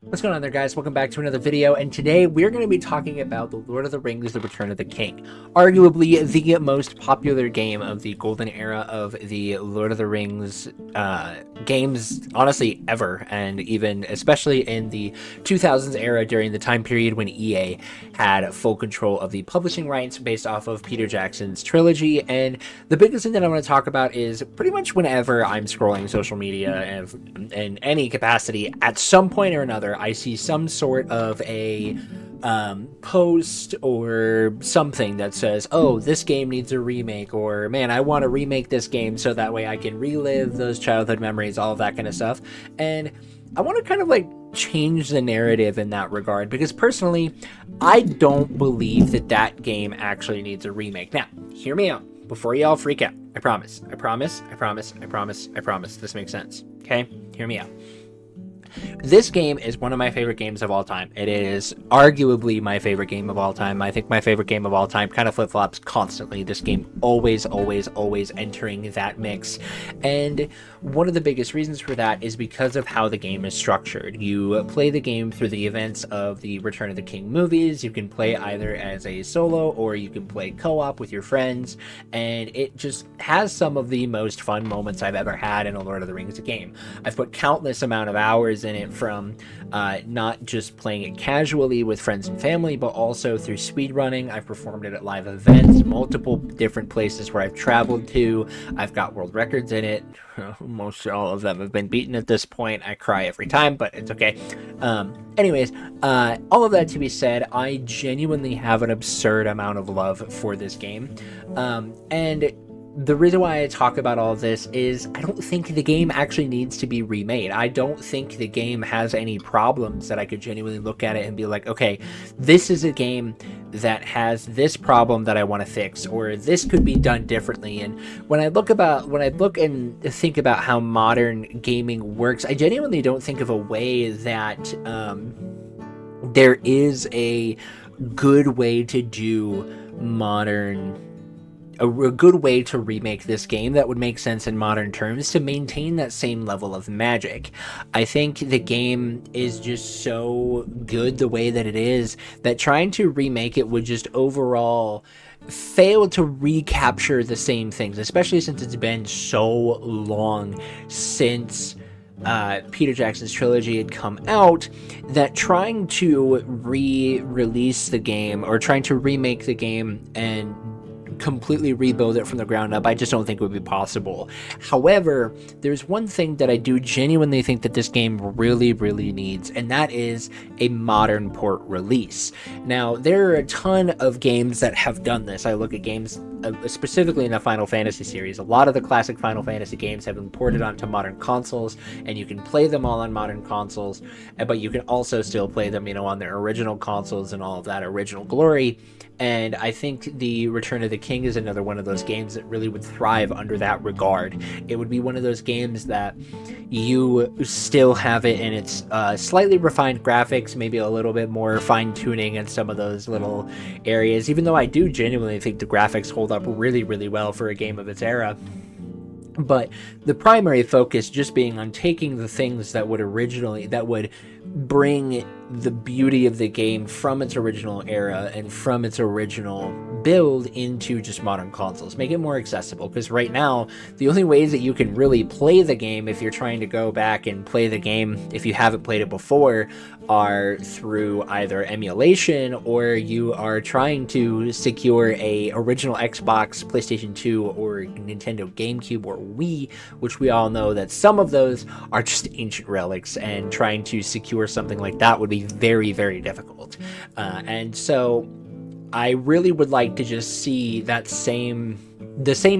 What's going on there, guys? Welcome back to another video, and today we're going to be talking about The Lord of the Rings: The Return of the King, arguably the most popular game of the golden era of the Lord of the Rings games, honestly, ever, and even especially in the 2000s era during the time period when EA had full control of the publishing rights based off of Peter Jackson's trilogy. And the biggest thing that I want to talk about is pretty much whenever I'm scrolling social media in any capacity, at some point or another, I see some sort of a post or something that says, oh, this game needs a remake, or man, I want to remake this game so that way I can relive those childhood memories, all of that kind of stuff. And I want to kind of like change the narrative in that regard, because personally, I don't believe that that game actually needs a remake. Now, hear me out before y'all freak out. I promise. This makes sense. Okay? Hear me out. This game is one of my favorite games of all time. It is arguably my favorite game of all time. I think my favorite game of all time kind of flip-flops constantly. This game always entering that mix. And one of the biggest reasons for that is because of how the game is structured. You play the game through the events of the Return of the King movies. You can play either as a solo or you can play co-op with your friends. And it just has some of the most fun moments I've ever had in a Lord of the Rings game. I've put countless amount of hours in it, from not just playing it casually with friends and family, but also through speedrunning. I've performed it at live events, multiple different places where I've traveled to. I've got world records in it. Most all of them have been beaten at this point. I cry every time, but it's okay. Anyways, all of that to be said, I genuinely have an absurd amount of love for this game. And the reason why I talk about all of this is I don't think the game actually needs to be remade. I don't think the game has any problems that I could genuinely look at it and be like, okay, this is a game that has this problem that I want to fix, or this could be done differently. And when I look and think about how modern gaming works, I genuinely don't think of a way that there is a good way to do a good way to remake this game that would make sense in modern terms to maintain that same level of magic. I think the game is just so good the way that it is that trying to remake it would just overall fail to recapture the same things, especially since it's been so long since Peter Jackson's trilogy had come out, that trying to re-release the game or trying to remake the game and completely rebuild it from the ground up, I just don't think it would be possible. However, there's one thing that I do genuinely think that this game really needs, and that is a modern port release. Now, there are a ton of games that have done this. I look at games specifically in the Final Fantasy series. A lot of the classic Final Fantasy games have been ported onto modern consoles, and you can play them all on modern consoles, but you can also still play them, on their original consoles and all of that original glory. And I think the Return of the King is another one of those games that really would thrive under that regard. It would be one of those games that you still have it in its slightly refined graphics, maybe a little bit more fine-tuning in some of those little areas, even though I do genuinely think the graphics hold up really well for a game of its era. But the primary focus just being on taking the things that would bring the beauty of the game from its original era and from its original build into just modern consoles, make it more accessible. Because right now, the only ways that you can really play the game, if you're trying to go back and play the game if you haven't played it before, are through either emulation, or you are trying to secure a original Xbox, PlayStation 2, or Nintendo GameCube or Wii, which we all know that some of those are just ancient relics, and trying to secure something like that would be very difficult. And so I really would like to just see the same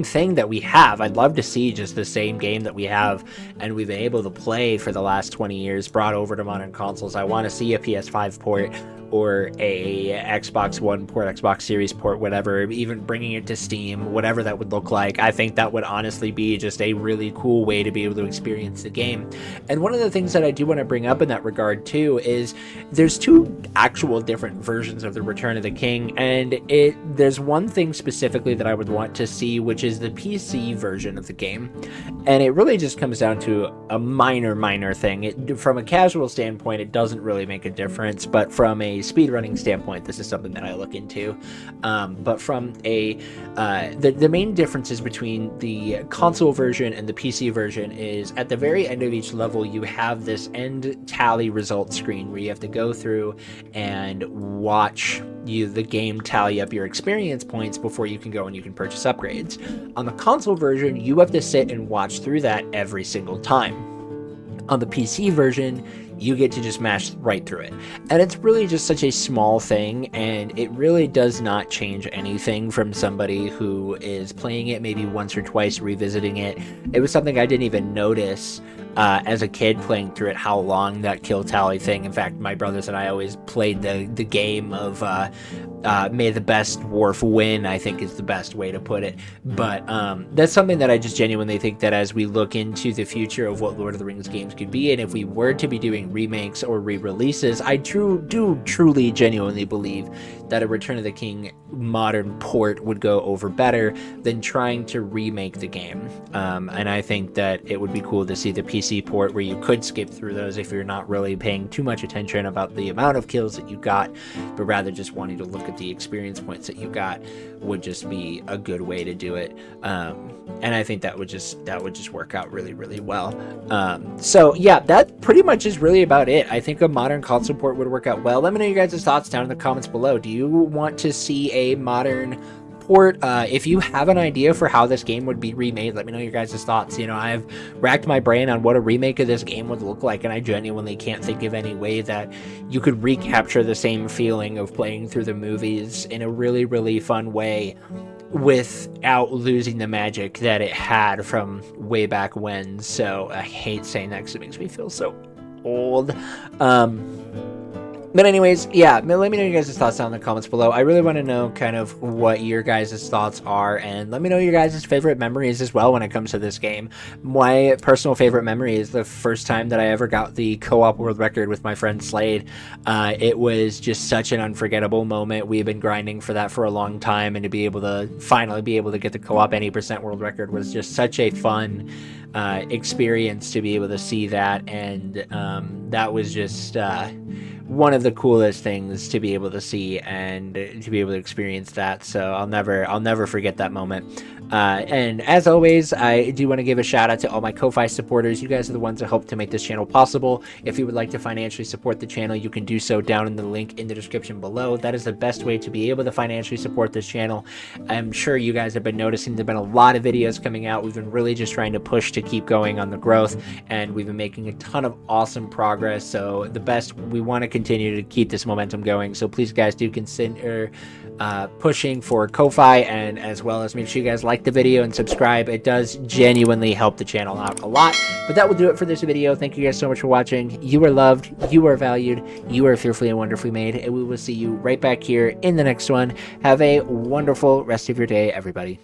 thing that we have. I'd love to see just the same game that we have and we've been able to play for the last 20 years brought over to modern consoles. I want to see a PS5 port or a Xbox One port, Xbox Series port, whatever, even bringing it to Steam, whatever that would look like. I think that would honestly be just a really cool way to be able to experience the game. And one of the things that I do want to bring up in that regard too is there's two actual different versions of the Return of the King, and there's one thing specifically that I would want to see, which is the PC version of the game. And it really just comes down to a minor thing. From a casual standpoint, it doesn't really make a difference, but from a speedrunning standpoint, this is something that I look into. But from the main differences between the console version and the PC version is at the very end of each level, you have this end tally result screen where you have to go through and watch the game tally up your experience points before you can go and you can purchase upgrades. On the console version, you have to sit and watch through that every single time. On the PC version, you get to just mash right through it. And it's really just such a small thing, and it really does not change anything from somebody who is playing it maybe once or twice, revisiting it. It was something I didn't even notice as a kid playing through it, how long that kill tally thing. In fact, my brothers and I always played the game of may the best dwarf win, I think is the best way to put it. But that's something that I just genuinely think that as we look into the future of what Lord of the Rings games could be, and if we were to be doing remakes or re-releases, I do truly genuinely believe that a Return of the King modern port would go over better than trying to remake the game. And I think that it would be cool to see the PC port where you could skip through those if you're not really paying too much attention about the amount of kills that you got, but rather just wanting to look at the experience points that you got, would just be a good way to do it. And I think that would just work out really well. So yeah, that pretty much is really about it. I think a modern console port would work out well. Let me know your guys' thoughts down in the comments below. Do you want to see a modern port? If you have an idea for how this game would be remade, let me know your guys' thoughts. You know, I've racked my brain on what a remake of this game would look like, and I genuinely can't think of any way that you could recapture the same feeling of playing through the movies in a really fun way without losing the magic that it had from way back when. So I hate saying that because it makes me feel so old. But anyways, yeah, let me know your guys' thoughts down in the comments below. I really want to know kind of what your guys' thoughts are, and let me know your guys' favorite memories as well when it comes to this game. My personal favorite memory is the first time that I ever got the co-op world record with my friend Slade. It was just such an unforgettable moment. We've been grinding for that for a long time, and to be able to finally be able to get the co-op 80% world record was just such a fun experience to be able to see that, and that was just one of the coolest things to be able to see and to be able to experience that. So I'll never forget that moment. And as always, I do want to give a shout out to all my Ko-Fi supporters. You guys are the ones that help to make this channel possible. If you would like to financially support the channel, you can do so down in the link in the description below. That is the best way to be able to financially support this channel. I'm sure you guys have been noticing there've been a lot of videos coming out. We've been really just trying to push to keep going on the growth, and we've been making a ton of awesome progress. So we want to continue to keep this momentum going. So please guys do consider pushing for Ko-Fi, and as well as make sure you guys like the video and subscribe. It does genuinely help the channel out a lot. But that will do it for this video. Thank you guys so much for watching. You are loved, you are valued, you are fearfully and wonderfully made, and we will see you right back here in the next one. Have a wonderful rest of your day, everybody.